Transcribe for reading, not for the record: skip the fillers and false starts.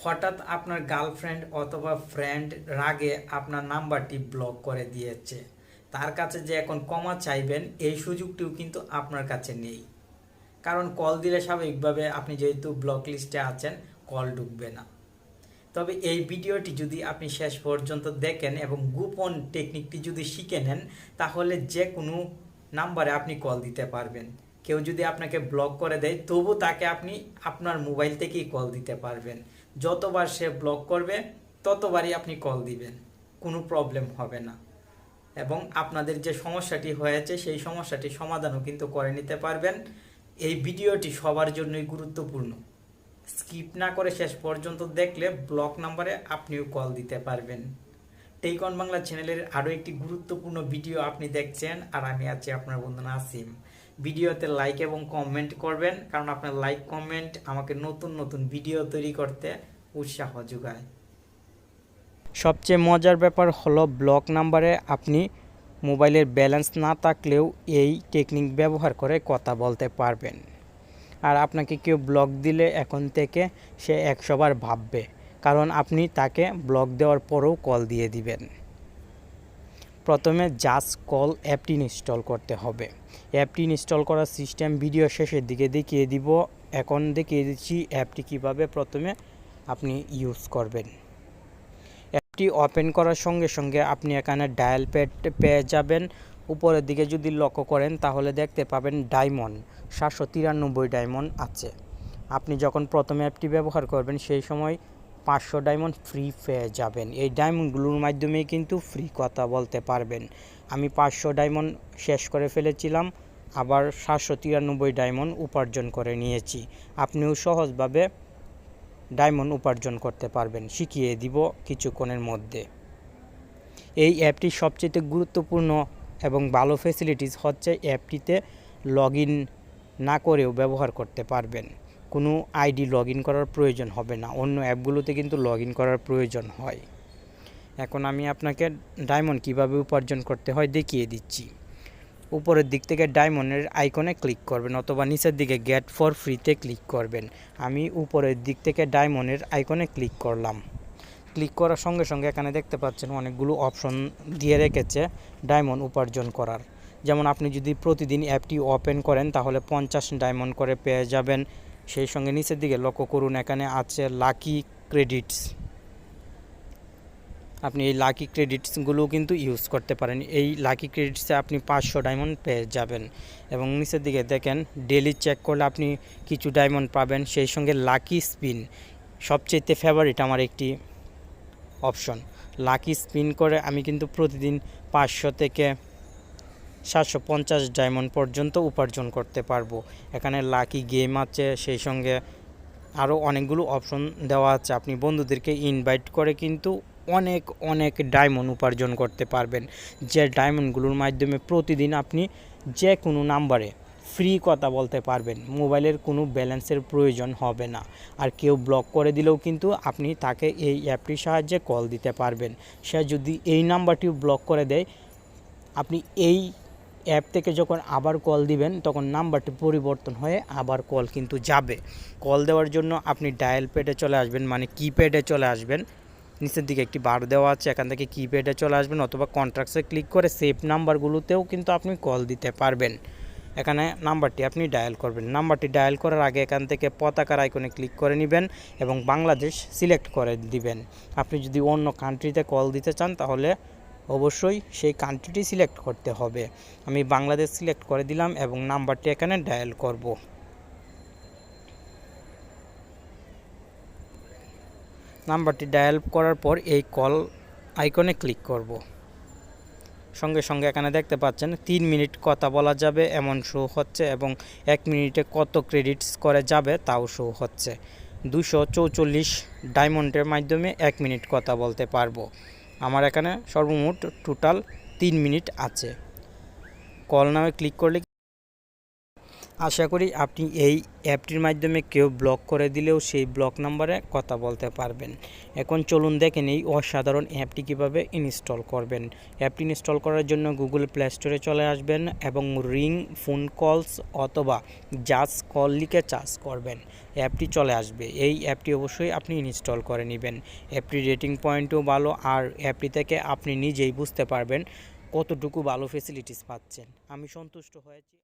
হঠাৎ আপনার গার্লফ্রেন্ড অথবা ফ্রেন্ড রাগে আপনার নাম্বারটি ব্লক করে দিয়েছে, তার কাছে যে এখন ক্ষমা চাইবেন এই সুযোগটিও কিন্তু আপনার কাছে নেই। কারণ কল দিলে স্বাভাবিকভাবে আপনি যেহেতু ব্লক লিস্টে আছেন, কল ঢুকবে না। তবে এই ভিডিওটি যদি আপনি শেষ পর্যন্ত দেখেন এবং গোপন টেকনিকটি যদি শিখে নেন, তাহলে যে কোনো নাম্বারে আপনি কল দিতে পারবেন। কেউ যদি আপনাকে ব্লক করে দেয়, তবু তাকে আপনি আপনার মোবাইল থেকেই কল দিতে পারবেন। যতবার সে ব্লক করবে ততবারই আপনি কল দিবেন, কোনো প্রবলেম হবে না। এবং আপনাদের যে সমস্যাটি হয়েছে সেই সমস্যাটি সমাধানও কিন্তু করে নিতে পারবেন। এই ভিডিওটি সবার জন্যই গুরুত্বপূর্ণ। স্কিপ না করে শেষ পর্যন্ত দেখলে ব্লক নাম্বারে আপনিও কল দিতে পারবেন। টেক অন বাংলা চ্যানেলের আরও একটি গুরুত্বপূর্ণ ভিডিও আপনি দেখছেন, আর আমি আছি আপনার বন্ধু নাসিম। ভিডিওতে লাইক এবং কমেন্ট করবেন, কারণ আপনার লাইক কমেন্ট আমাকে নতুন নতুন ভিডিও তৈরি করতে উৎসাহ যোগায়। সবচেয়ে মজার ব্যাপার হলো, ব্লক নাম্বারে আপনি মোবাইলের ব্যালেন্স না থাকলেও এই টেকনিক ব্যবহার করে কথা বলতে পারবেন। আর আপনাকে কেউ ব্লক দিলে এখন থেকে সে 100 বার ভাববে, কারণ আপনি তাকে ব্লক দেওয়ার পরেও কল দিয়ে দিবেন। প্রথমে জাস্ট কল অ্যাপটি ইনস্টল করতে হবে। অ্যাপটি ইনস্টল করার সিস্টেম ভিডিও শেষের দিকে দেখিয়ে দিব। এখন দেখিয়ে দিচ্ছি অ্যাপটি কিভাবে প্রথমে আপনি ইউজ করবেন। অ্যাপটি ওপেন করার সঙ্গে সঙ্গে আপনি এখানে ডায়াল প্যাড পেয়ে যাবেন। উপরের দিকে যদি লক্ষ্য করেন তাহলে দেখতে পাবেন ডায়মন্ড 793 ডায়মন্ড আছে। আপনি যখন প্রথমে অ্যাপটি ব্যবহার করবেন সেই সময় 500 ডায়মন্ড ফ্রি পেয়ে যাবেন। এই ডায়মন্ডগুলোর মাধ্যমেই কিন্তু ফ্রি কথা বলতে পারবেন। আমি 500 ডায়মন্ড শেষ করে ফেলেছিলাম, আবার 793 ডায়মন্ড উপার্জন করে নিয়েছি। আপনিও সহজভাবে ডায়মন্ড উপার্জন করতে পারবেন, শিখিয়ে দিব কিছুক্ষণের মধ্যে। এই অ্যাপটির সবচেয়ে গুরুত্বপূর্ণ এবং ভালো ফ্যাসিলিটিস হচ্ছে অ্যাপটিতে লগ ইন না করেও ব্যবহার করতে পারবেন। কোনো আইডি লগ ইন করার প্রয়োজন হবে না, অন্য অ্যাপগুলোতে কিন্তু লগ ইন করার প্রয়োজন হয়। এখন আমি আপনাকে ডায়মন্ড কিভাবে উপার্জন করতে হয় দেখিয়ে দিচ্ছি। উপরের দিক থেকে ডায়মন্ডের আইকনে ক্লিক করবেন, অথবা নিচের দিকে গেট ফর ফ্রিতে ক্লিক করবেন। আমি উপরের দিক থেকে ডায়মন্ডের আইকনে ক্লিক করলাম। ক্লিক করার সঙ্গে সঙ্গে এখানে দেখতে পাচ্ছেন অনেকগুলো অপশন দিয়ে রেখেছে ডায়মন্ড উপার্জন করার। যেমন আপনি যদি প্রতিদিন অ্যাপটি ওপেন করেন তাহলে 50 ডায়মন্ড করে পেয়ে যাবেন। সেই সঙ্গে নিচের দিকে লক্ষ্য করুন, এখানে আছে লাকি ক্রেডিটস। আপনি এই লাকি ক্রেডিটসগুলো কিন্তু ইউজ করতে পারেন। এই লাকি ক্রেডিটসে আপনি 500 ডায়মন্ড পেয়ে যাবেন। এবং নিচের দিকে দেখেন ডেলি চেক করলে আপনি কিছু ডায়মন্ড পাবেন। সেই সঙ্গে লাকি স্পিন, সবচেয়ে ফেভারিট আমার একটি অপশন। লাকি স্পিন করে আমি কিন্তু প্রতিদিন 500 থেকে 750 ডায়মন্ড পর্যন্ত উপার্জন করতে পারবো। এখানে লাকি গেম আছে, সেই সঙ্গে আরও অনেকগুলো অপশন দেওয়া আছে। আপনি বন্ধুদেরকে ইনভাইট করে কিন্তু অনেক অনেক ডায়মন্ড উপার্জন করতে পারবেন, যে ডায়মন্ডগুলোর মাধ্যমে প্রতিদিন আপনি যে কোনো নাম্বারে ফ্রি কথা বলতে পারবেন। মোবাইলের কোনো ব্যালেন্সের প্রয়োজন হবে না। আর কেউ ব্লক করে দিলেও কিন্তু আপনি তাকে এই অ্যাপটির সাহায্যে কল দিতে পারবেন। সে যদি এই নাম্বারটিও ব্লক করে দেয়, আপনি এই অ্যাপ থেকে যখন আবার কল দিবেন তখন নাম্বারটি পরিবর্তন হয়ে আবার কল কিন্তু যাবে। কল দেওয়ার জন্য আপনি ডায়াল প্যাডে চলে আসবেন, মানে কিপ্যাডে চলে আসবেন। নিচের দিকে একটি বার দেওয়া আছে, এখান থেকে কিপ্যাডে চলে আসবেন, অথবা কন্ট্রাক্টসে ক্লিক করে সেভ নাম্বারগুলোতেও কিন্তু আপনি কল দিতে পারবেন। এখানে নাম্বারটি আপনি ডায়াল করবেন। নাম্বারটি ডায়াল করার আগে এখান থেকে পতাকার আইকনে ক্লিক করে নেবেন এবং বাংলাদেশ সিলেক্ট করে দিবেন। আপনি যদি অন্য কান্ট্রিতে কল দিতে চান তাহলে অবশ্যই সেই কান্ট্রিটি সিলেক্ট করতে হবে। আমি বাংলাদেশ সিলেক্ট করে দিলাম এবং নাম্বারটি এখানে ডায়াল করব। নাম্বারটি ডায়াল করার পর এই কল আইকনে ক্লিক করব। সঙ্গে সঙ্গে এখানে দেখতে পাচ্ছেন 3 মিনিট কথা বলা যাবে এমন শো হচ্ছে, এবং 1 মিনিটে কত ক্রেডিটস করে যাবে তাও শো হচ্ছে। 244 ডায়মন্ডের মাধ্যমে 1 মিনিট কথা বলতে পারবো। আমার এখানে সর্বমোট টোটাল 3 মিনিট আছে। কল নামে ক্লিক করলে আশা করি আপনি এই অ্যাপটির মাধ্যমে কেউ ব্লক করে দিলেও সেই ব্লক নাম্বারে কথা বলতে পারবেন। এখন চলুন দেখেন এই অসাধারণ অ্যাপটি কীভাবে ইনস্টল করবেন। অ্যাপটি ইনস্টল করার জন্য গুগল প্লে স্টোরে চলে আসবেন এবং রিং ফোন কলস অথবা জাস্ট কল লিখে চার্জ করবেন, অ্যাপটি চলে আসবে। এই অ্যাপটি অবশ্যই আপনি ইনস্টল করে নেবেন। অ্যাপটির রেটিং পয়েন্টও ভালো, আর অ্যাপটি থেকে আপনি নিজেই বুঝতে পারবেন কতটুকু ভালো ফেসিলিটিস পাচ্ছেন। আমি সন্তুষ্ট হয়েছি।